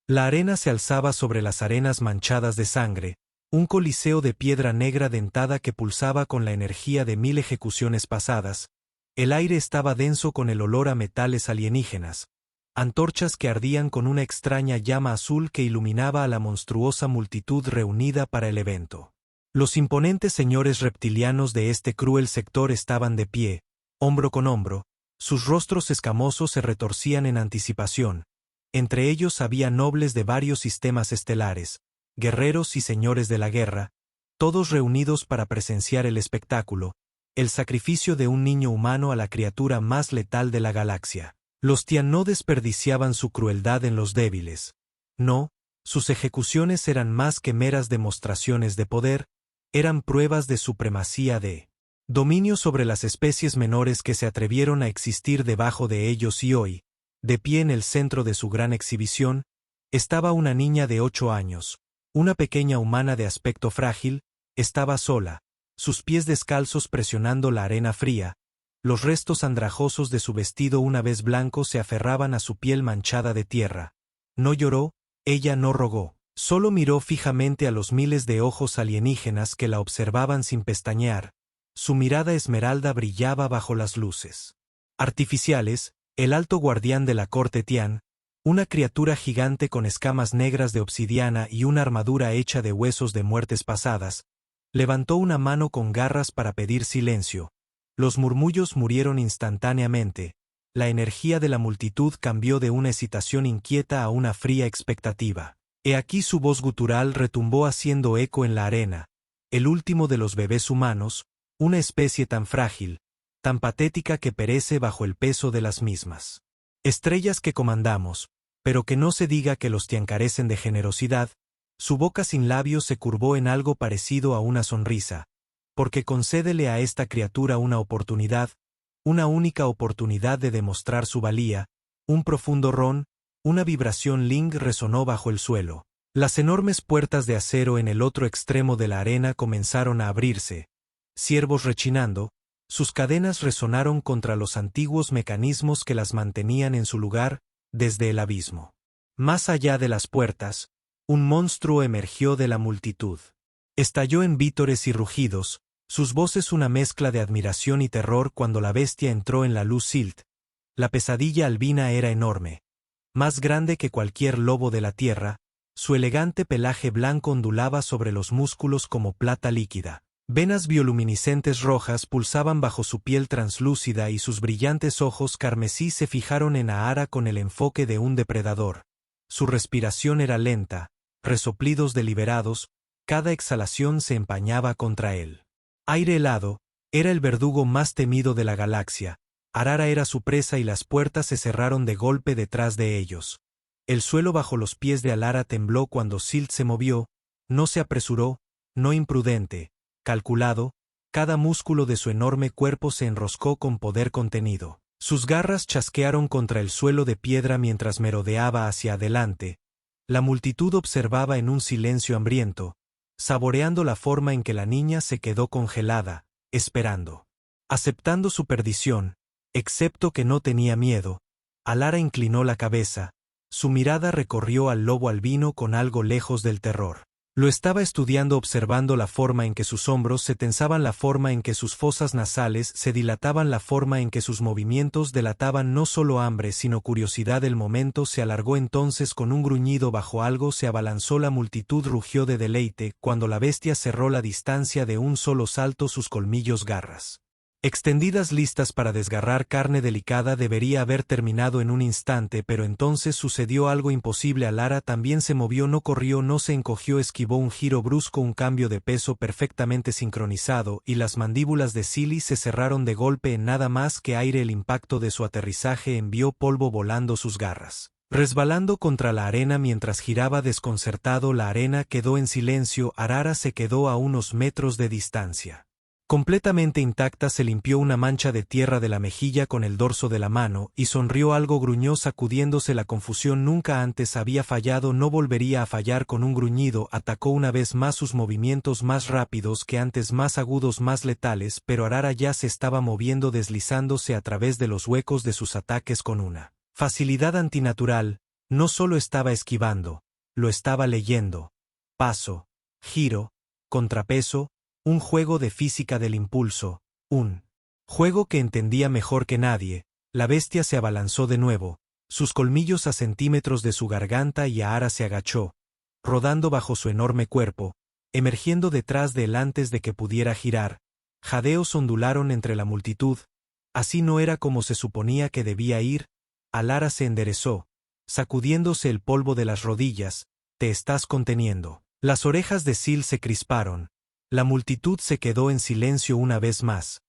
La arena se alzaba sobre las arenas manchadas de sangre, un coliseo de piedra negra dentada que pulsaba con la energía de 1000 ejecuciones pasadas. El aire estaba denso con el olor a metales alienígenas, antorchas que ardían con una extraña llama azul que iluminaba a la monstruosa multitud reunida para el evento. Los imponentes señores reptilianos de este cruel sector estaban de pie, hombro con hombro, sus rostros escamosos se retorcían en anticipación. Entre ellos había nobles de varios sistemas estelares, guerreros y señores de la guerra, todos reunidos para presenciar el espectáculo, el sacrificio de un niño humano a la criatura más letal de la galaxia. Los Tian no desperdiciaban su crueldad en los débiles. No, sus ejecuciones eran más que meras demostraciones de poder, eran pruebas de supremacía de dominio sobre las especies menores que se atrevieron a existir debajo de ellos y hoy, de pie en el centro de su gran exhibición, estaba una niña de 8 años, una pequeña humana de aspecto frágil, estaba sola, sus pies descalzos presionando la arena fría, los restos andrajosos de su vestido una vez blanco se aferraban a su piel manchada de tierra. No lloró, ella no rogó, solo miró fijamente a los miles de ojos alienígenas que la observaban sin pestañear. Su mirada esmeralda brillaba bajo las luces artificiales. El alto guardián de la corte Tian, una criatura gigante con escamas negras de obsidiana y una armadura hecha de huesos de muertes pasadas, levantó una mano con garras para pedir silencio. Los murmullos murieron instantáneamente, la energía de la multitud cambió de una excitación inquieta a una fría expectativa. He aquí su voz gutural retumbó haciendo eco en la arena, el último de los bebés humanos, una especie tan frágil, tan patética que perece bajo el peso de las mismas estrellas que comandamos, pero que no se diga que los Tian carecen de generosidad. Su boca sin labios se curvó en algo parecido a una sonrisa, porque concédele a esta criatura una oportunidad, una única oportunidad de demostrar su valía. Un profundo ron, una vibración Ling resonó bajo el suelo. Las enormes puertas de acero en el otro extremo de la arena comenzaron a abrirse, ciervos rechinando. Sus cadenas resonaron contra los antiguos mecanismos que las mantenían en su lugar, desde el abismo. Más allá de las puertas, un monstruo emergió de la multitud. Estalló en vítores y rugidos, sus voces una mezcla de admiración y terror cuando la bestia entró en la luz Silt. La pesadilla albina era enorme, más grande que cualquier lobo de la tierra, su elegante pelaje blanco ondulaba sobre los músculos como plata líquida. Venas bioluminiscentes rojas pulsaban bajo su piel translúcida y sus brillantes ojos carmesí se fijaron en Ahara con el enfoque de un depredador. Su respiración era lenta, resoplidos deliberados, cada exhalación se empañaba contra él. Aire helado, era el verdugo más temido de la galaxia. Ahara era su presa y las puertas se cerraron de golpe detrás de ellos. El suelo bajo los pies de Alara tembló cuando Silt se movió, no se apresuró, no imprudente. Calculado, cada músculo de su enorme cuerpo se enroscó con poder contenido. Sus garras chasquearon contra el suelo de piedra mientras merodeaba hacia adelante. La multitud observaba en un silencio hambriento, saboreando la forma en que la niña se quedó congelada, esperando. Aceptando su perdición, excepto que no tenía miedo, Alara inclinó la cabeza, su mirada recorrió al lobo albino con algo lejos del terror. Lo estaba estudiando observando la forma en que sus hombros se tensaban, la forma en que sus fosas nasales se dilataban, la forma en que sus movimientos delataban no solo hambre sino curiosidad. El momento se alargó entonces con un gruñido bajo algo se abalanzó la multitud, rugió de deleite cuando la bestia cerró la distancia de un solo salto, sus colmillos garras extendidas listas para desgarrar carne delicada debería haber terminado en un instante, pero entonces sucedió algo imposible. Alara también se movió, no corrió, no se encogió, esquivó un giro brusco, un cambio de peso perfectamente sincronizado, y las mandíbulas de Silly se cerraron de golpe en nada más que aire. El impacto de su aterrizaje envió polvo volando, sus garras resbalando contra la arena mientras giraba desconcertado. La arena quedó en silencio. Ahara se quedó a unos metros de distancia. Completamente intacta, se limpió una mancha de tierra de la mejilla con el dorso de la mano y sonrió algo, gruñó sacudiéndose la confusión. Nunca antes había fallado, no volvería a fallar. Con un gruñido atacó una vez más, sus movimientos más rápidos que antes, más agudos, más letales, pero Ahara ya se estaba moviendo, deslizándose a través de los huecos de sus ataques con una facilidad antinatural. No solo estaba esquivando, lo estaba leyendo. Paso, giro, contrapeso, un juego de física del impulso, un juego que entendía mejor que nadie. La bestia se abalanzó de nuevo, sus colmillos a centímetros de su garganta y Ahara se agachó, rodando bajo su enorme cuerpo, emergiendo detrás de él antes de que pudiera girar. Jadeos ondularon entre la multitud. Así no era como se suponía que debía ir. Alara se enderezó, sacudiéndose el polvo de las rodillas. Te estás conteniendo. Las orejas de Sil se crisparon. La multitud se quedó en silencio una vez más.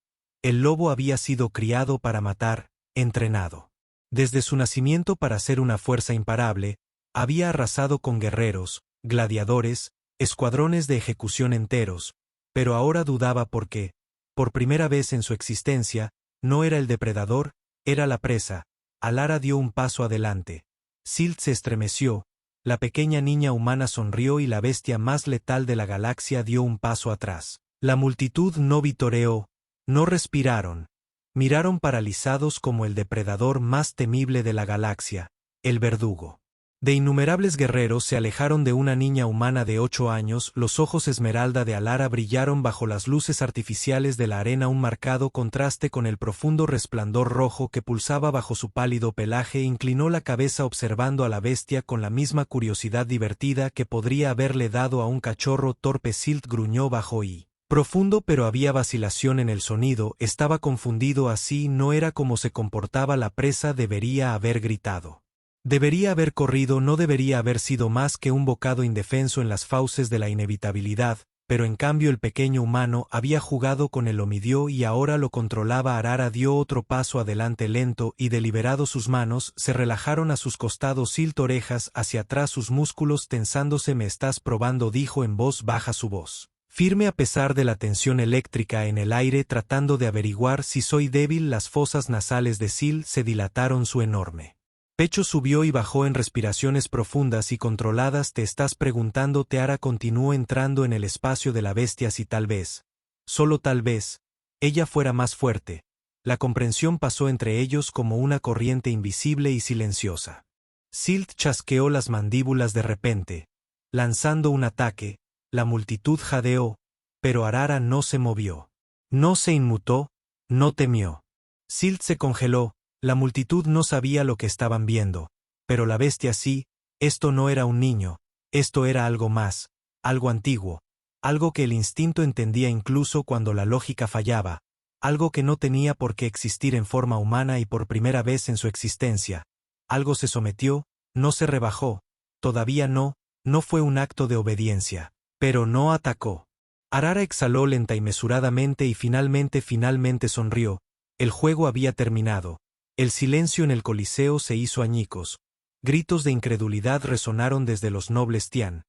El lobo había sido criado para matar, entrenado. Desde su nacimiento para ser una fuerza imparable, había arrasado con guerreros, gladiadores, escuadrones de ejecución enteros, pero ahora dudaba porque, por primera vez en su existencia, no era el depredador, era la presa. Alara dio un paso adelante. Silt se estremeció, la pequeña niña humana sonrió y la bestia más letal de la galaxia dio un paso atrás. La multitud no vitoreó, no respiraron. Miraron paralizados como el depredador más temible de la galaxia, el verdugo. De innumerables guerreros se alejaron de una niña humana de 8 años, los ojos esmeralda de Alara brillaron bajo las luces artificiales de la arena, un marcado contraste con el profundo resplandor rojo que pulsaba bajo su pálido pelaje. Inclinó la cabeza observando a la bestia con la misma curiosidad divertida que podría haberle dado a un cachorro torpe. Silt gruñó bajo y profundo, pero había vacilación en el sonido, estaba confundido. Así no era como se comportaba la presa. Debería haber gritado. Debería haber corrido, no debería haber sido más que un bocado indefenso en las fauces de la inevitabilidad, pero en cambio el pequeño humano había jugado con el omidió y ahora lo controlaba. Alara dio otro paso adelante lento y deliberado, sus manos se relajaron a sus costados. Silt orejas hacia atrás, sus músculos tensándose. Me estás probando, dijo en voz baja, su voz firme a pesar de la tensión eléctrica en el aire, tratando de averiguar si soy débil. Las fosas nasales de Sil se dilataron, su enorme pecho subió y bajó en respiraciones profundas y controladas. Te estás preguntando, Teara continuó entrando en el espacio de la bestia, si tal vez, solo tal vez, ella fuera más fuerte. La comprensión pasó entre ellos como una corriente invisible y silenciosa. Silt chasqueó las mandíbulas de repente, lanzando un ataque. La multitud jadeó, pero Alara no se movió. No se inmutó, no temió. Silt se congeló. La multitud no sabía lo que estaban viendo, pero la bestia sí. Esto no era un niño, esto era algo más, algo antiguo, algo que el instinto entendía incluso cuando la lógica fallaba, algo que no tenía por qué existir en forma humana y por primera vez en su existencia. Algo se sometió, no se rebajó, todavía no fue un acto de obediencia, pero no atacó. Alara exhaló lenta y mesuradamente y finalmente sonrió. El juego había terminado. El silencio en el Coliseo se hizo añicos. Gritos de incredulidad resonaron desde los nobles Tian.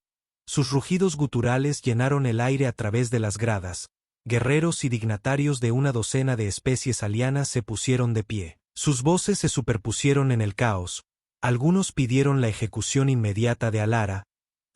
Sus rugidos guturales llenaron el aire a través de las gradas. Guerreros y dignatarios de una docena de especies alienas se pusieron de pie. Sus voces se superpusieron en el caos. Algunos pidieron la ejecución inmediata de Alara,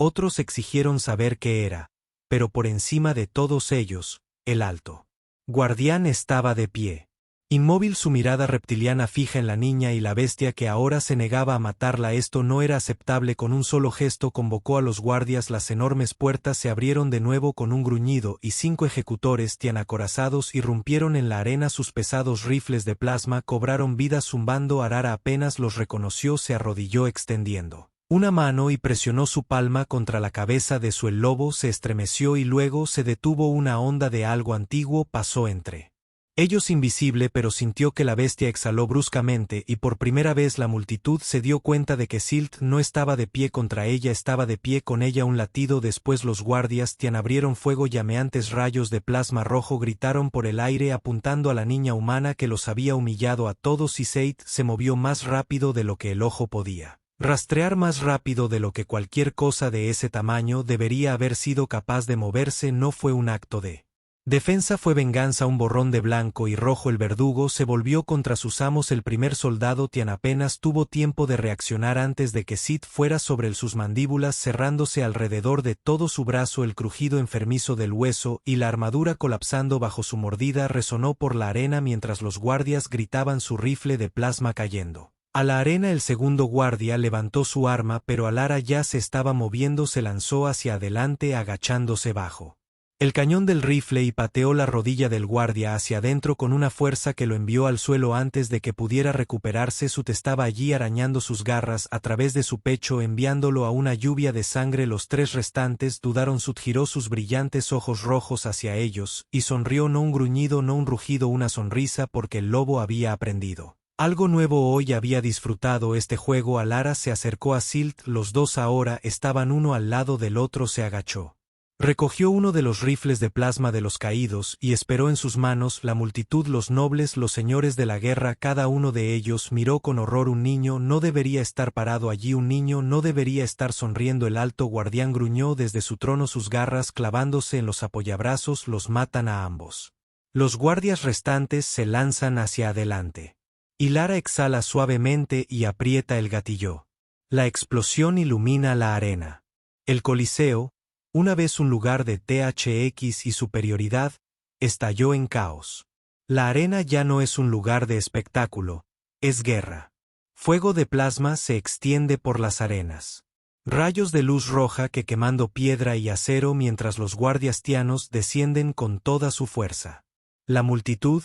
otros exigieron saber qué era. Pero por encima de todos ellos, el alto guardián estaba de pie. Inmóvil, su mirada reptiliana fija en la niña y la bestia que ahora se negaba a matarla. Esto no era aceptable. Con un solo gesto convocó a los guardias. Las enormes puertas se abrieron de nuevo con un gruñido y 5 ejecutores Tian acorazados irrumpieron en la arena. Sus pesados rifles de plasma cobraron vida zumbando. Alara apenas los reconoció, se arrodilló extendiendo una mano y presionó su palma contra la cabeza de su. El lobo se estremeció y luego se detuvo. Una onda de algo antiguo pasó entre ellos invisible, pero sintió que la bestia exhaló bruscamente y por primera vez la multitud se dio cuenta de que Silt no estaba de pie contra ella, estaba de pie con ella. Un latido después los guardias Tian abrieron fuego. Llameantes rayos de plasma rojo gritaron por el aire apuntando a la niña humana que los había humillado a todos, y Seit se movió más rápido de lo que el ojo podía rastrear, más rápido de lo que cualquier cosa de ese tamaño debería haber sido capaz de moverse. No fue un acto de defensa, fue venganza, un borrón de blanco y rojo. El verdugo se volvió contra sus amos. El primer soldado Tian apenas tuvo tiempo de reaccionar antes de que Sid fuera sobre él, sus mandíbulas cerrándose alrededor de todo su brazo. El crujido enfermizo del hueso y la armadura colapsando bajo su mordida resonó por la arena mientras los guardias gritaban, su rifle de plasma cayendo. A la arena el segundo guardia levantó su arma, pero Alara ya se estaba moviendo, se lanzó hacia adelante agachándose bajo el cañón del rifle y pateó la rodilla del guardia hacia adentro con una fuerza que lo envió al suelo antes de que pudiera recuperarse. Sut estaba allí arañando sus garras a través de su pecho, enviándolo a una lluvia de sangre. Los tres restantes dudaron. Sut giró sus brillantes ojos rojos hacia ellos, y sonrió, no un gruñido, no un rugido, una sonrisa, porque el lobo había aprendido algo nuevo hoy, había disfrutado este juego. Alara se acercó a Silt, los dos ahora estaban uno al lado del otro. Se agachó. Recogió uno de los rifles de plasma de los caídos y esperó en sus manos. La multitud, los nobles, los señores de la guerra, cada uno de ellos miró con horror. Un niño no debería estar parado allí, un niño no debería estar sonriendo. El alto guardián gruñó desde su trono, sus garras clavándose en los apoyabrazos. Los matan a ambos. Los guardias restantes se lanzan hacia adelante. Y Lara exhala suavemente y aprieta el gatillo. La explosión ilumina la arena. El Coliseo, una vez un lugar de THX y superioridad, estalló en caos. La arena ya no es un lugar de espectáculo, es guerra. Fuego de plasma se extiende por las arenas. Rayos de luz roja que quemando piedra y acero mientras los guardias tianos descienden con toda su fuerza. La multitud,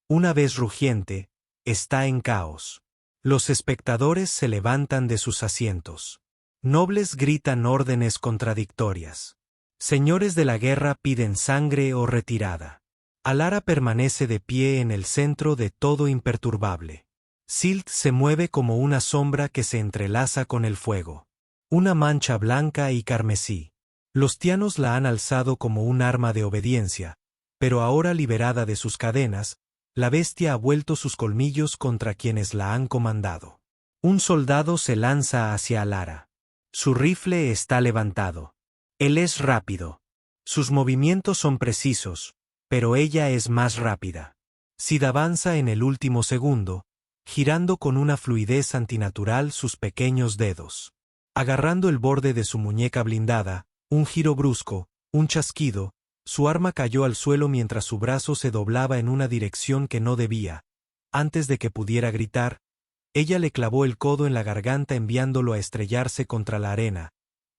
una vez rugiente, está en caos. Los espectadores se levantan de sus asientos. Nobles gritan órdenes contradictorias. Señores de la guerra piden sangre o retirada. Alara permanece de pie en el centro de todo, imperturbable. Silt se mueve como una sombra que se entrelaza con el fuego. Una mancha blanca y carmesí. Los tianos la han alzado como un arma de obediencia, pero ahora liberada de sus cadenas, la bestia ha vuelto sus colmillos contra quienes la han comandado. Un soldado se lanza hacia Alara. Su rifle está levantado. Él es rápido. Sus movimientos son precisos, pero ella es más rápida. Sid avanza en el último segundo, girando con una fluidez antinatural sus pequeños dedos. Agarrando el borde de su muñeca blindada, un giro brusco, un chasquido, su arma cayó al suelo mientras su brazo se doblaba en una dirección que no debía. Antes de que pudiera gritar, ella le clavó el codo en la garganta enviándolo a estrellarse contra la arena.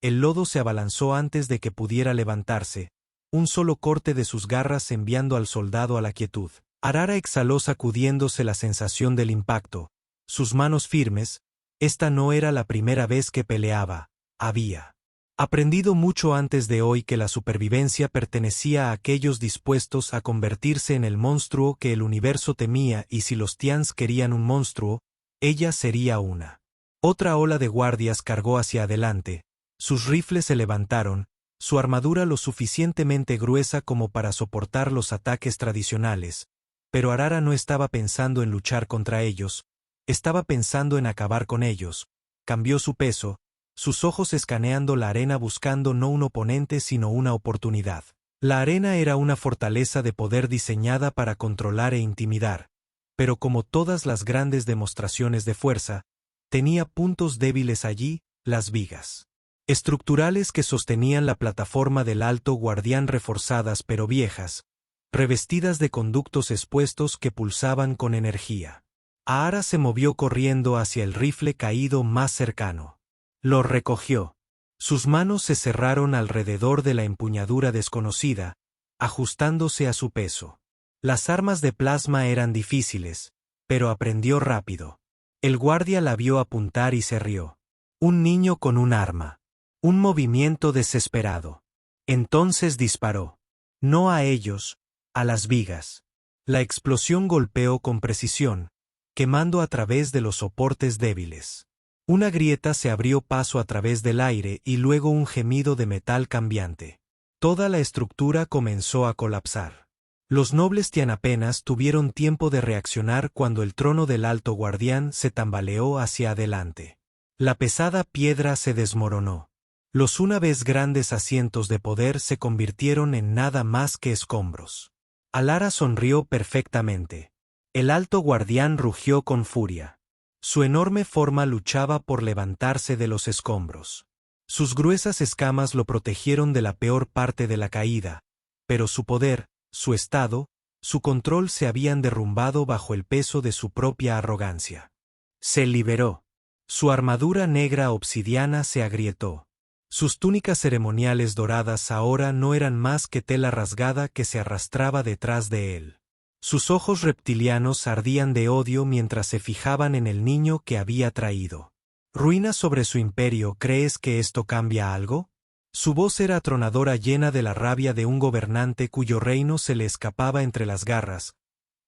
El lodo se abalanzó antes de que pudiera levantarse, un solo corte de sus garras enviando al soldado a la quietud. Alara exhaló sacudiéndose la sensación del impacto, sus manos firmes. Esta no era la primera vez que peleaba, había aprendido mucho antes de hoy que la supervivencia pertenecía a aquellos dispuestos a convertirse en el monstruo que el universo temía, y si los Tians querían un monstruo, ella sería una. Otra ola de guardias cargó hacia adelante, sus rifles se levantaron, su armadura lo suficientemente gruesa como para soportar los ataques tradicionales, pero Alara no estaba pensando en luchar contra ellos, estaba pensando en acabar con ellos. Cambió su peso, sus ojos escaneando la arena buscando no un oponente sino una oportunidad. La arena era una fortaleza de poder diseñada para controlar e intimidar, pero como todas las grandes demostraciones de fuerza, tenía puntos débiles allí, las vigas estructurales que sostenían la plataforma del alto guardián, reforzadas pero viejas, revestidas de conductos expuestos que pulsaban con energía. Aara se movió corriendo hacia el rifle caído más cercano. Lo recogió. Sus manos se cerraron alrededor de la empuñadura desconocida, ajustándose a su peso. Las armas de plasma eran difíciles, pero aprendió rápido. El guardia la vio apuntar y se rió. Un niño con un arma. Un movimiento desesperado. Entonces disparó. No a ellos, a las vigas. La explosión golpeó con precisión, quemando a través de los soportes débiles. Una grieta se abrió paso a través del aire y luego un gemido de metal cambiante. Toda la estructura comenzó a colapsar. Los nobles Tian apenas tuvieron tiempo de reaccionar cuando el trono del alto guardián se tambaleó hacia adelante. La pesada piedra se desmoronó. Los una vez grandes asientos de poder se convirtieron en nada más que escombros. Alara sonrió perfectamente. El alto guardián rugió con furia. Su enorme forma luchaba por levantarse de los escombros. Sus gruesas escamas lo protegieron de la peor parte de la caída, pero su poder, su estado, su control se habían derrumbado bajo el peso de su propia arrogancia. Se liberó. Su armadura negra obsidiana se agrietó. Sus túnicas ceremoniales doradas ahora no eran más que tela rasgada que se arrastraba detrás de él. Sus ojos reptilianos ardían de odio mientras se fijaban en el niño que había traído. ¿Ruinas sobre su imperio? ¿Crees que esto cambia algo? Su voz era atronadora, llena de la rabia de un gobernante cuyo reino se le escapaba entre las garras.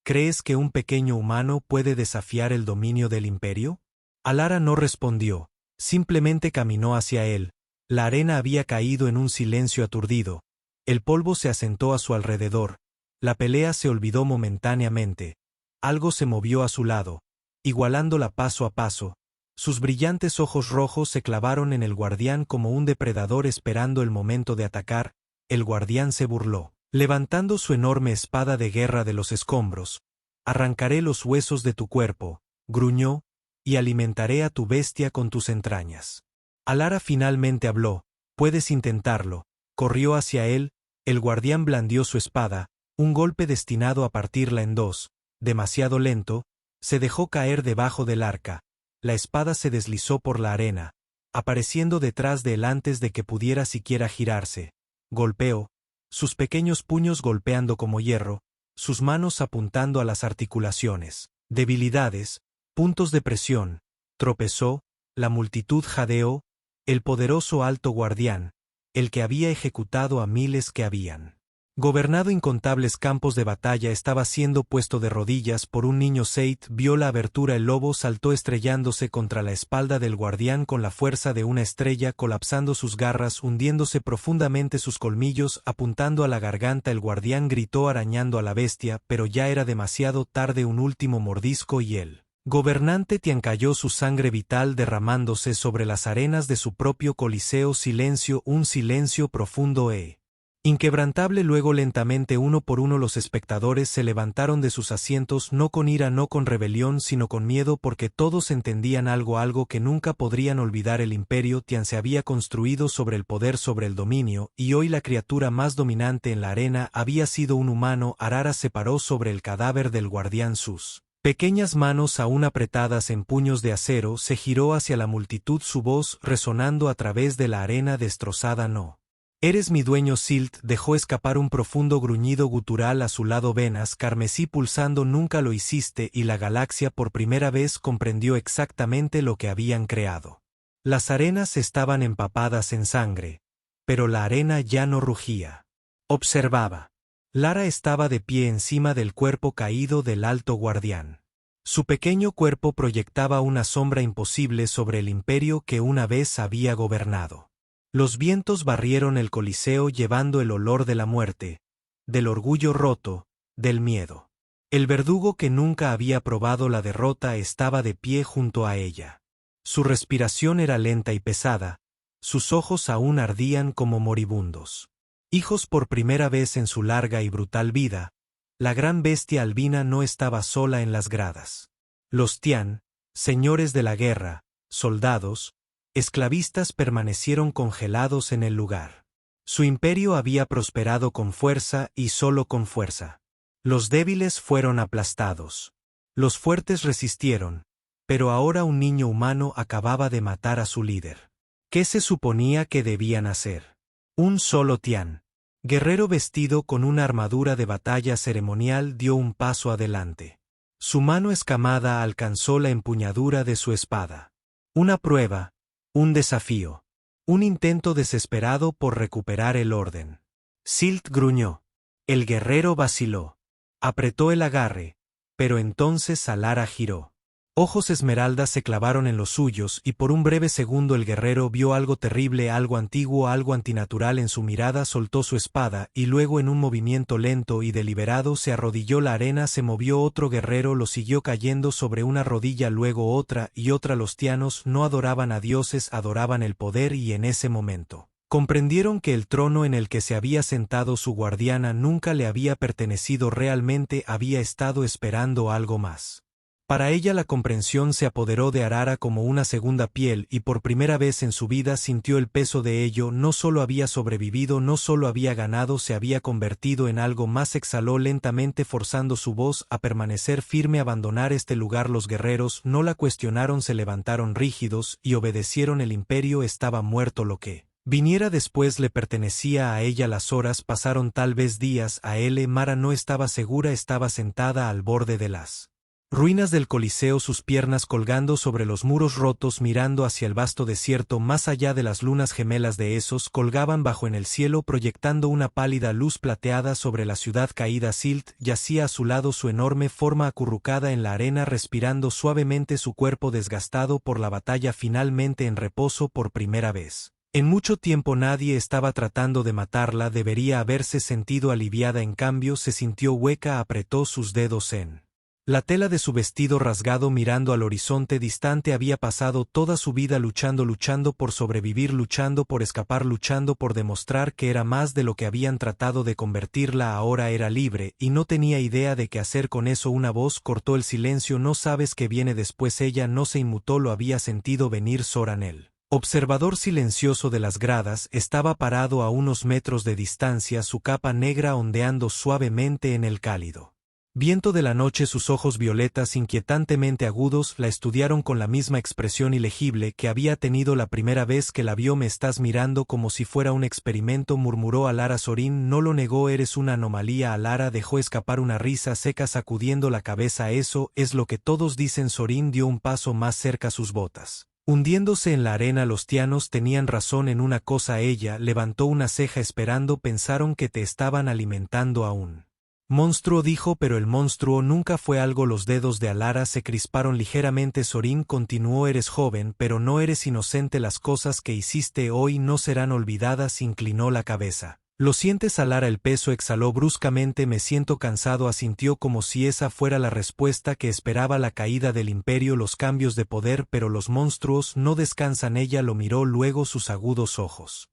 ¿Crees que un pequeño humano puede desafiar el dominio del imperio? Alara no respondió, simplemente caminó hacia él. La arena había caído en un silencio aturdido. El polvo se asentó a su alrededor. La pelea se olvidó momentáneamente. Algo se movió a su lado, igualándola paso a paso. Sus brillantes ojos rojos se clavaron en el guardián como un depredador esperando el momento de atacar. El guardián se burló, levantando su enorme espada de guerra de los escombros. Arrancaré los huesos de tu cuerpo, gruñó, y alimentaré a tu bestia con tus entrañas. Alara finalmente habló. Puedes intentarlo. Corrió hacia él. El guardián blandió su espada, un golpe destinado a partirla en dos. Demasiado lento, se dejó caer debajo del arca. La espada se deslizó por la arena, apareciendo detrás de él antes de que pudiera siquiera girarse. Golpeó, sus pequeños puños golpeando como hierro, sus manos apuntando a las articulaciones. Debilidades, puntos de presión. Tropezó, la multitud jadeó. El poderoso alto guardián, el que había ejecutado a miles que habían gobernado incontables campos de batalla, estaba siendo puesto de rodillas por un niño. Seit vio la abertura. El lobo saltó estrellándose contra la espalda del guardián con la fuerza de una estrella, colapsando sus garras, hundiéndose profundamente sus colmillos, apuntando a la garganta. El guardián gritó arañando a la bestia, pero ya era demasiado tarde. Un último mordisco y el gobernante Tian cayó, su sangre vital derramándose sobre las arenas de su propio coliseo. Silencio, un silencio profundo e inquebrantable. Luego lentamente, uno por uno, los espectadores se levantaron de sus asientos, no con ira, no con rebelión, sino con miedo, porque todos entendían algo que nunca podrían olvidar. El imperio Tian se había construido sobre el poder, sobre el dominio, y hoy la criatura más dominante en la arena había sido un humano. Arara se paró sobre el cadáver del guardián, sus pequeñas manos aún apretadas en puños de acero. Se giró hacia la multitud, su voz resonando a través de la arena destrozada. No eres mi dueño. Silt dejó escapar un profundo gruñido gutural a su lado, venas carmesí pulsando. Nunca lo hiciste, y la galaxia por primera vez comprendió exactamente lo que habían creado. Las arenas estaban empapadas en sangre, pero la arena ya no rugía. Observaba. Lara estaba de pie encima del cuerpo caído del alto guardián. Su pequeño cuerpo proyectaba una sombra imposible sobre el imperio que una vez había gobernado. Los vientos barrieron el coliseo llevando el olor de la muerte, del orgullo roto, del miedo. El verdugo que nunca había probado la derrota estaba de pie junto a ella. Su respiración era lenta y pesada, sus ojos aún ardían como moribundos. Hijos, por primera vez en su larga y brutal vida, la gran bestia albina no estaba sola en las gradas. Los Tian, señores de la guerra, soldados, esclavistas, permanecieron congelados en el lugar. Su imperio había prosperado con fuerza y solo con fuerza. Los débiles fueron aplastados. Los fuertes resistieron, pero ahora un niño humano acababa de matar a su líder. ¿Qué se suponía que debían hacer? Un solo Tian, guerrero vestido con una armadura de batalla ceremonial, dio un paso adelante. Su mano escamada alcanzó la empuñadura de su espada. Una prueba. Un desafío. Un intento desesperado por recuperar el orden. Silt gruñó. El guerrero vaciló. Apretó el agarre, pero entonces Alara giró. Ojos esmeraldas se clavaron en los suyos y por un breve segundo el guerrero vio algo terrible, algo antiguo, algo antinatural en su mirada. Soltó su espada y luego, en un movimiento lento y deliberado, se arrodilló. La arena se movió. Otro guerrero lo siguió cayendo sobre una rodilla, luego otra y otra. Los tianos no adoraban a dioses, adoraban el poder, y en ese momento comprendieron que el trono en el que se había sentado su guardiana nunca le había pertenecido realmente, había estado esperando algo más. Para ella la comprensión se apoderó de Arara como una segunda piel y por primera vez en su vida sintió el peso de ello. No solo había sobrevivido, no solo había ganado, se había convertido en algo más. Exhaló lentamente forzando su voz a permanecer firme. Abandonar este lugar. Los guerreros no la cuestionaron, se levantaron rígidos y obedecieron. El imperio estaba muerto. Lo que viniera después le pertenecía a ella. Las horas pasaron, tal vez días. A él Mara no estaba segura, estaba sentada al borde de las ruinas del Coliseo, sus piernas colgando sobre los muros rotos, mirando hacia el vasto desierto. Más allá de las lunas gemelas de esos colgaban bajo en el cielo, proyectando una pálida luz plateada sobre la ciudad caída. Silt yacía a su lado, su enorme forma acurrucada en la arena, respirando suavemente, su cuerpo desgastado por la batalla, finalmente en reposo por primera vez en mucho tiempo. Nadie estaba tratando de matarla, debería haberse sentido aliviada, en cambio se sintió hueca. Apretó sus dedos en la tela de su vestido rasgado, mirando al horizonte distante. Había pasado toda su vida luchando por sobrevivir, luchando por escapar, luchando por demostrar que era más de lo que habían tratado de convertirla. Ahora era libre, y no tenía idea de qué hacer con eso. Una voz cortó el silencio: no sabes qué viene después. Ella no se inmutó, lo había sentido venir. Soran, el observador silencioso de las gradas, estaba parado a unos metros de distancia, su capa negra ondeando suavemente en el cálido viento de la noche. Sus ojos violetas inquietantemente agudos la estudiaron con la misma expresión ilegible que había tenido la primera vez que la vio. Me estás mirando como si fuera un experimento, murmuró Alara. Sorin no lo negó. Eres una anomalía. Alara dejó escapar una risa seca sacudiendo la cabeza. Eso es lo que todos dicen. Sorin dio un paso más cerca, sus botas hundiéndose en la arena. Los tianos tenían razón en una cosa. Ella levantó una ceja esperando. Pensaron que te estaban alimentando aún. Monstruo, dijo, pero el monstruo nunca fue algo. Los dedos de Alara se crisparon ligeramente. Sorin continuó: eres joven, pero no eres inocente. Las cosas que hiciste hoy no serán olvidadas. Inclinó la cabeza. ¿Lo sientes, Alara? El peso exhaló bruscamente. Me siento cansado, asintió como si esa fuera la respuesta que esperaba. La caída del imperio, los cambios de poder, pero los monstruos no descansan. Ella lo miró luego, sus agudos ojos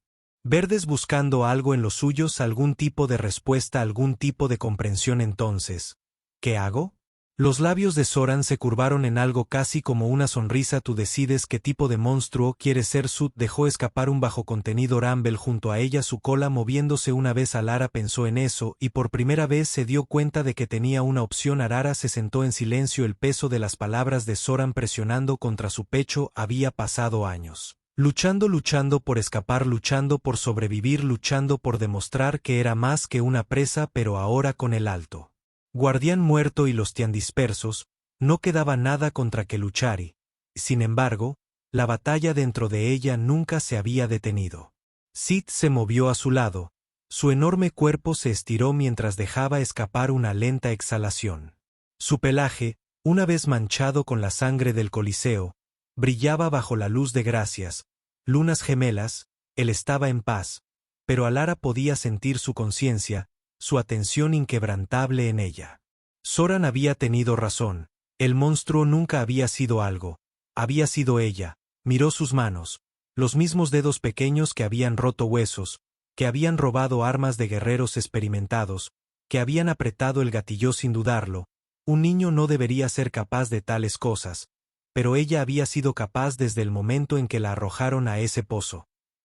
verdes buscando algo en los suyos, algún tipo de respuesta, algún tipo de comprensión. Entonces, ¿qué hago? Los labios de Soran se curvaron en algo casi como una sonrisa. Tú decides qué tipo de monstruo quieres ser. Sud dejó escapar un bajo contenido Rumble junto a ella, su cola moviéndose. Una vez Alara pensó en eso, y por primera vez se dio cuenta de que tenía una opción. Arara se sentó en silencio, el peso de las palabras de Soran presionando contra su pecho. Había pasado años luchando por escapar, luchando por sobrevivir, luchando por demostrar que era más que una presa, pero ahora con el alto guardián muerto y los tian dispersos, no quedaba nada contra que luchar y, sin embargo, la batalla dentro de ella nunca se había detenido. Sid se movió a su lado, su enorme cuerpo se estiró mientras dejaba escapar una lenta exhalación. Su pelaje, una vez manchado con la sangre del Coliseo, brillaba bajo la luz de gracias, lunas gemelas. Él estaba en paz, pero Alara podía sentir su conciencia, su atención inquebrantable en ella. Soran había tenido razón, el monstruo nunca había sido algo, había sido ella. Miró sus manos, los mismos dedos pequeños que habían roto huesos, que habían robado armas de guerreros experimentados, que habían apretado el gatillo sin dudarlo. Un niño no debería ser capaz de tales cosas, pero ella había sido capaz desde el momento en que la arrojaron a ese pozo.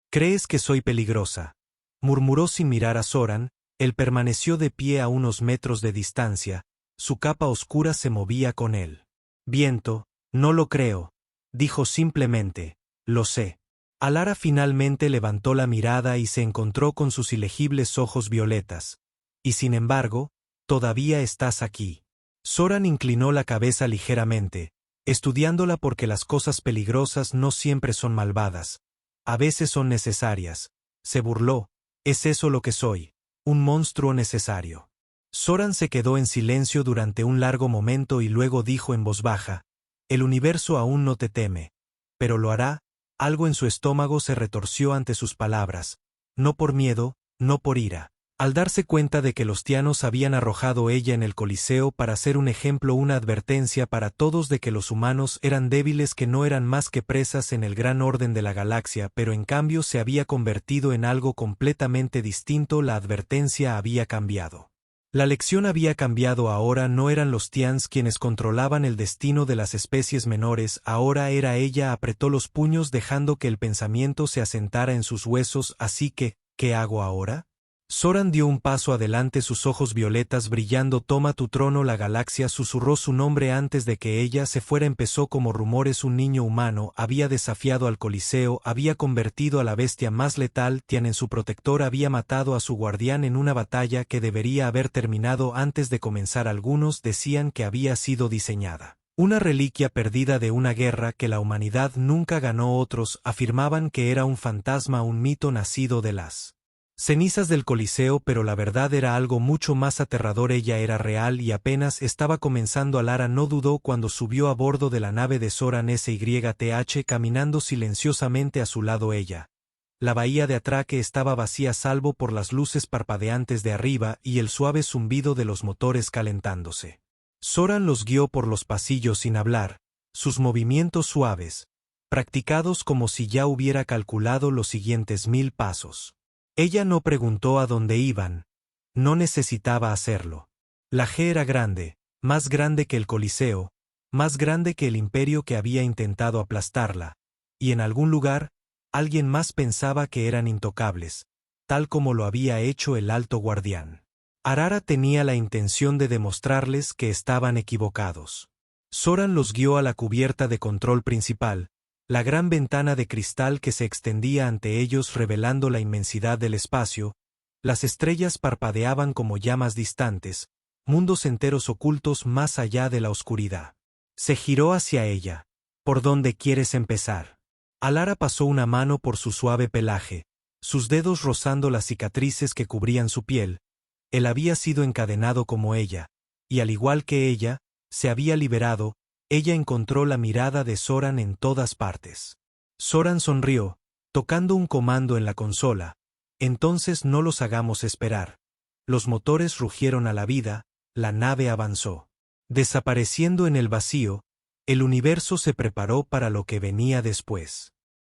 ¿Crees que soy peligrosa?, murmuró sin mirar a Soran. Él permaneció de pie a unos metros de distancia, su capa oscura se movía con él. Viento, no lo creo, dijo simplemente, lo sé. Alara finalmente levantó la mirada y se encontró con sus ilegibles ojos violetas. Y sin embargo, todavía estás aquí. Soran inclinó la cabeza ligeramente, estudiándola porque las cosas peligrosas no siempre son malvadas. A veces son necesarias. Se burló. ¿Es eso lo que soy? Un monstruo necesario. Soran se quedó en silencio durante un largo momento y luego dijo en voz baja: el universo aún no te teme. Pero lo hará. Algo en su estómago se retorció ante sus palabras. No por miedo, no por ira. Al darse cuenta de que los tianos habían arrojado ella en el Coliseo para ser un ejemplo, una advertencia para todos de que los humanos eran débiles, que no eran más que presas en el gran orden de la galaxia, pero en cambio se había convertido en algo completamente distinto. La advertencia había cambiado. La lección había cambiado. Ahora no eran los Tians quienes controlaban el destino de las especies menores, ahora era ella. Apretó los puños dejando que el pensamiento se asentara en sus huesos. Así que, ¿qué hago ahora? Zoran dio un paso adelante, sus ojos violetas brillando. Toma tu trono. La galaxia susurró su nombre antes de que ella se fuera. Empezó como rumores. Un niño humano había desafiado al Coliseo, había convertido a la bestia más letal, Tian, en su protector, había matado a su guardián en una batalla que debería haber terminado antes de comenzar. Algunos decían que había sido diseñada. Una reliquia perdida de una guerra que la humanidad nunca ganó. Otros afirmaban que era un fantasma, un mito nacido de las cenizas del Coliseo, pero la verdad era algo mucho más aterrador. Ella era real y apenas estaba comenzando. Alara no dudó cuando subió a bordo de la nave de Zoran SYTH, caminando silenciosamente a su lado ella. La bahía de atraque estaba vacía salvo por las luces parpadeantes de arriba y el suave zumbido de los motores calentándose. Zoran los guió por los pasillos sin hablar, sus movimientos suaves, practicados como si ya hubiera calculado los siguientes 1000 pasos. Ella no preguntó a dónde iban. No necesitaba hacerlo. La G era grande, más grande que el Coliseo, más grande que el imperio que había intentado aplastarla, y en algún lugar, alguien más pensaba que eran intocables, tal como lo había hecho el Alto Guardián. Arara tenía la intención de demostrarles que estaban equivocados. Zoran los guió a la cubierta de control principal, la gran ventana de cristal que se extendía ante ellos revelando la inmensidad del espacio. Las estrellas parpadeaban como llamas distantes, mundos enteros ocultos más allá de la oscuridad. Se giró hacia ella. ¿Por dónde quieres empezar? Alara pasó una mano por su suave pelaje, sus dedos rozando las cicatrices que cubrían su piel. Él había sido encadenado como ella, y al igual que ella, se había liberado. Ella encontró la mirada de Zoran en todas partes. Zoran sonrió, tocando un comando en la consola. Entonces no los hagamos esperar. Los motores rugieron a la vida, la nave avanzó. Desapareciendo en el vacío, el universo se preparó para lo que venía después.